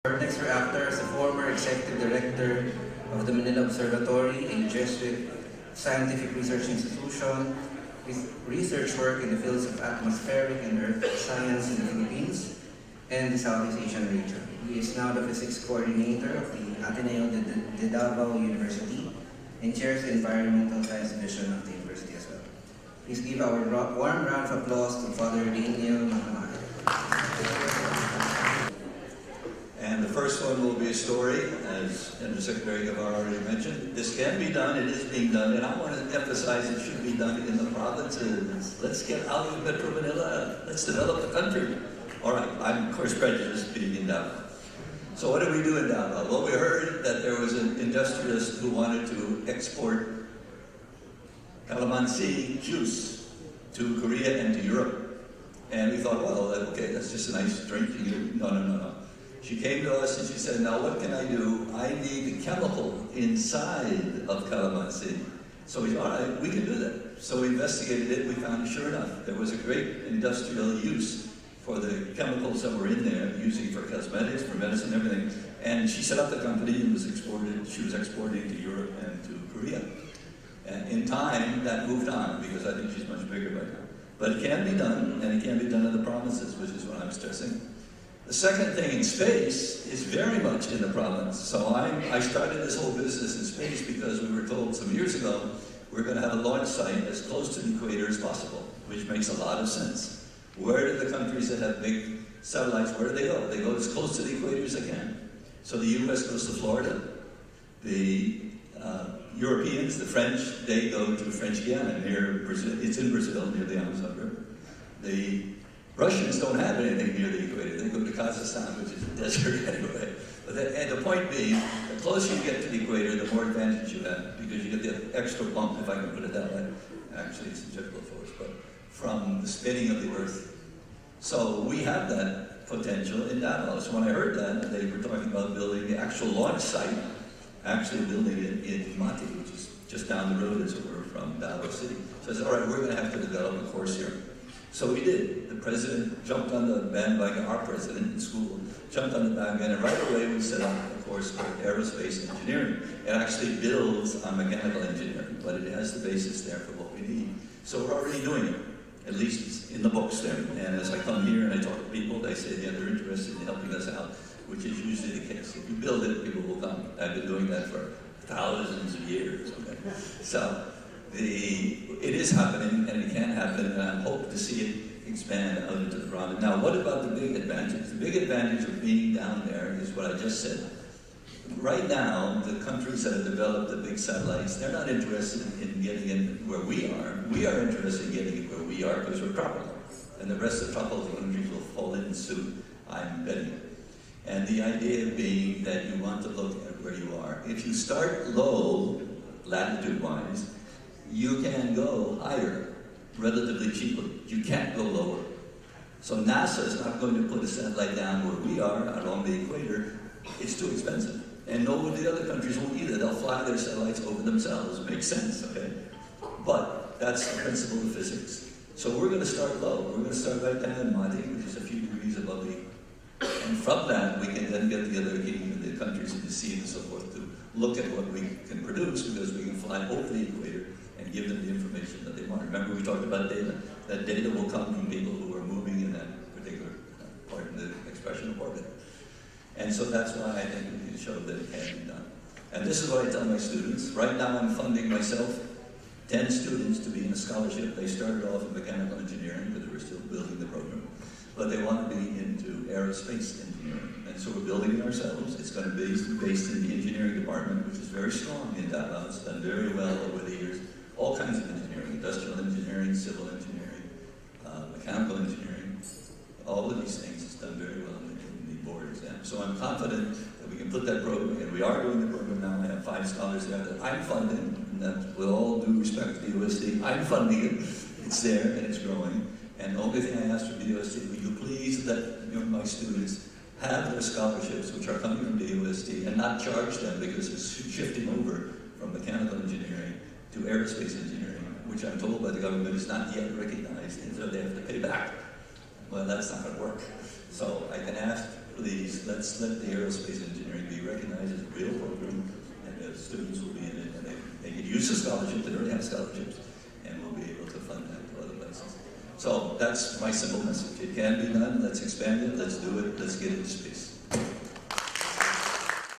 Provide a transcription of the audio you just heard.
Our next reactor is the former executive director of the Manila Observatory, a Jesuit scientific research institution with research work in the fields of atmospheric and earth science in the Philippines and the Southeast Asian region. He is now the physics coordinator of the Ateneo de Davao University and chairs the environmental science division of the university as well. Please give our warm round of applause to Father Daniel McNamara. And the first one will be a story, as Undersecretary Davao already mentioned. This can be done, it is being done, and I want to emphasize it should be done in the provinces. Let's get out of Metro Manila, let's develop the country. All right, I'm of course prejudiced being in Davao. So what did we do in Davao? Well, we heard that there was an industrialist who wanted to export calamansi juice to Korea and to Europe. And we thought, well, okay, that's just a nice drink. No. She came to us and she said, now what can I do? I need the chemical inside of calamansi. So we said, all right, we can do that. So we investigated it, we found, sure enough, there was a great industrial use for the chemicals that were in there, using for cosmetics, for medicine, everything. And she set up the company and she was exporting to Europe and to Korea. And in time, that moved on, because I think she's much bigger by now. But it can be done, and it can be done in the provinces, which is what I'm stressing. The second thing in space is very much in the province. So I started this whole business in space because we were told some years ago we're going to have a launch site as close to the equator as possible, which makes a lot of sense. Where do the countries that have big satellites, where do they go? They go as close to the equator as they can. So the US goes to Florida. The Europeans, the French, they go to French Guiana near Brazil. It's in Brazil, near the Amazon River. The Russians don't have anything near the equator. They go to Kazakhstan, which is a desert anyway. But the point being, the closer you get to the equator, the more advantage you have, because you get the extra bump, if I can put it that way. Actually, it's centrifugal force, but from the spinning of the Earth. So we have that potential in Davao. So when I heard that, they were talking about building the actual launch site, actually building it in Mati, which is just down the road, as it were, from Davao City. So I said, all right, we're going to have to develop a course here. So we did. The president jumped on the bandwagon, our president in school, jumped on the bandwagon, and right away we set up a course called Aerospace Engineering. It actually builds on mechanical engineering, but it has the basis there for what we need. So we're already doing it. At least it's in the books there. And as I come here and I talk to people, they say they're interested in helping us out, which is usually the case. If you build it, people will come. I've been doing that for thousands of years. Okay? So it is happening, and it can happen, and I hope to see it expand out into the province. Now, what about the big advantage? The big advantage of being down there is what I just said. Right now, the countries that have developed the big satellites, they're not interested in getting in where we are. We are interested in getting it where we are because we're tropical. And the rest of the tropical countries will fall in suit, I'm betting. And the idea being that you want to look at where you are. If you start low, latitude-wise, you can go higher relatively cheaply. You can't go lower. So NASA is not going to put a satellite down where we are along the equator. It's too expensive. And no, the other countries won't either. They'll fly their satellites over themselves. Makes sense, okay? But that's the principle of physics. So we're going to start low. We're going to start right down in Mati, which is a few degrees above the equator. And from that, we can then get the other the countries in the sea and so forth to look at what we can produce, because we can fly over the equator and give them the information that they want. Remember, we talked about data. That data will come from people who are moving in that particular part of the expression of orbit. And so that's why I think we can show that it can be done. And this is what I tell my students. Right now I'm funding myself 10 students to be in a scholarship. They started off in mechanical engineering, but we're still building the program. But they want to be into aerospace engineering. And so we're building it ourselves. It's going to be based in the engineering department, which is very strong in Davao. It's done very well over the years. All kinds of engineering, industrial engineering, civil engineering, mechanical engineering. All of these things is done very well in the board exam. So I'm confident that we can put that program, and we are doing the program now. I have 5 scholars there that I'm funding, and that with all due respect to the USD, I'm funding it. It's there and it's growing. And the only thing I ask from the USD, will you please let my students have their scholarships, which are coming from the USD, and not charge them, because it's shifting over from mechanical engineering to aerospace engineering, which I'm told by the government is not yet recognized, and so they have to pay back. Well, that's not going to work. So I can ask, please, let's let the aerospace engineering be recognized as a real program, and the students will be in it, and they can use the scholarships, they already have scholarships, and we'll be able to fund that to other places. So that's my simple message. It can be done, let's expand it, let's do it, let's get into space.